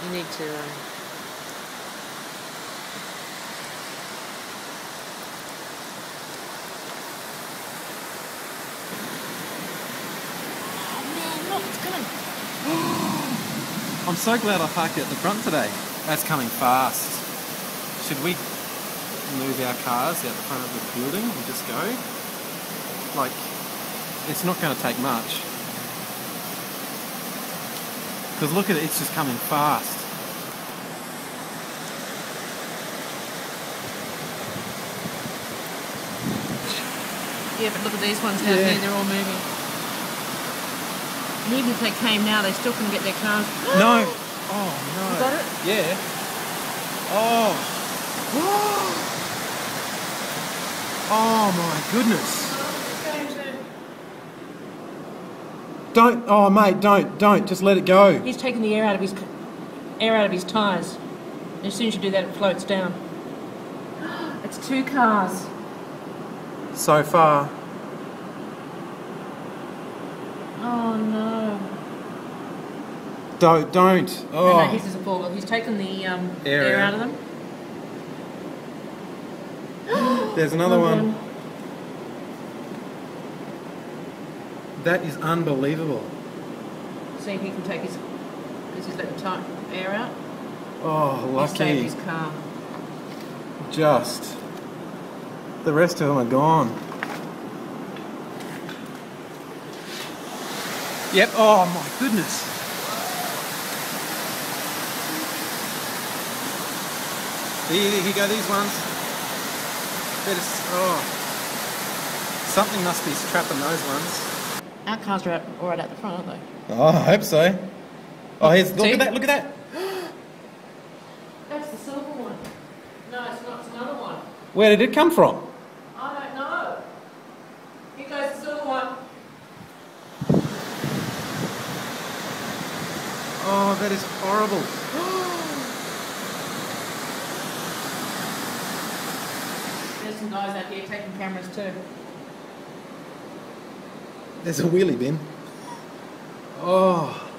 You need to... I'm so glad I parked at the front today. That's coming fast. Should we move our cars out the front of the building and just go? Like, it's not going to take much. Because look at it, it's just coming fast. Yeah, but look at these ones down here, they're all moving. And even if they came now, they still couldn't get their cars. No! Oh no. You got it? Yeah. Oh. Oh my goodness. Don't, oh mate, don't, just let it go. He's taking the air out of his tyres. And as soon as you do that, it floats down. It's 2 cars. So far. Oh no. Don't. Oh. No, his is a ball. He's taken the air out of them. There's another one. That is unbelievable. See if he can take his... Because he's letting the air out. Oh, lucky. He saved his car. Just. The rest of them are gone. Yep. Oh my goodness. Here you go, these ones. Something must be trapping those ones. Our cars are right out the front, aren't they? Oh, I hope so. Oh, here's, look at that, look at that. That's the silver one. No, it's not, it's another one. Where did it come from? I don't know. Here goes the silver one. Oh, that is horrible. There's some guys out here taking cameras too. There's a wheelie bin. Oh.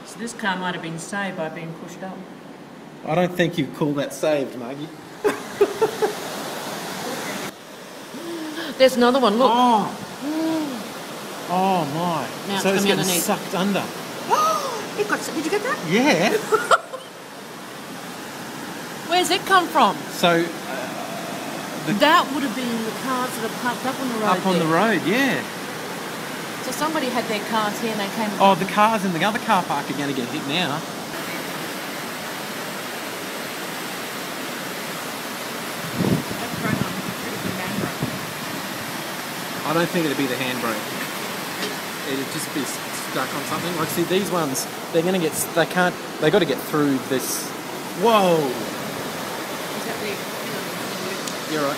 So this car might have been saved by being pushed up. I don't think you call that saved, Maggie. There's another one, look. Oh. Oh my. Now So it's getting underneath. sucked under. Did you get that? Yeah. Where's it come from? So That would have been the cars that are parked up on the road. up on the road, yeah. So somebody had their cars here and they came... Oh, the cars in the other car park are going to get hit now. I don't think it'd be the handbrake. It'd just be stuck on something. Like, see, these ones, they're going to get... They got to get through this... Whoa! Is that the... You're right.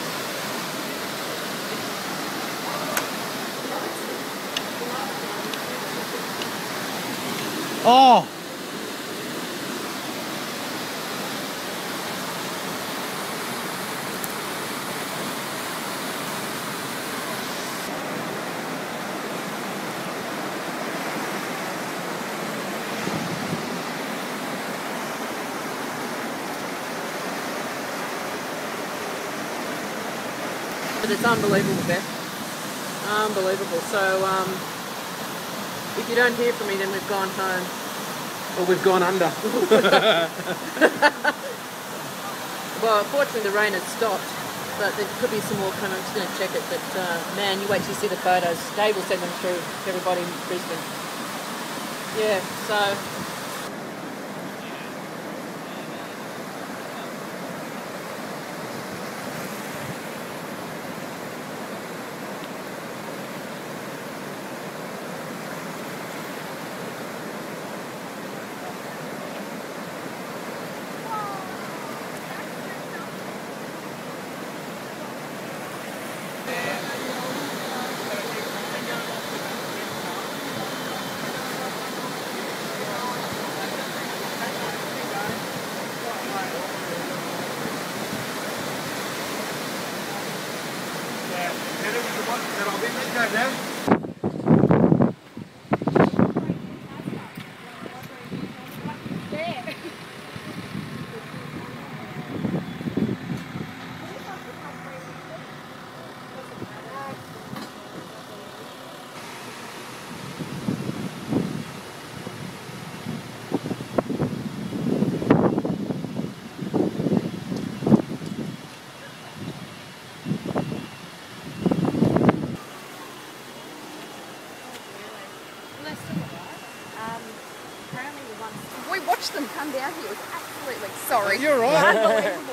Oh! But it's unbelievable, Beth. Unbelievable. So, if you don't hear from me, then we've gone home. Well, we've gone under. Well, fortunately the rain has stopped, but there could be some more coming. I'm just going to check it. But, man, you wait till you see the photos. Dave will send them through to everybody in Brisbane. Yeah, so... out here was absolutely sorry. You're right. Unbelievable.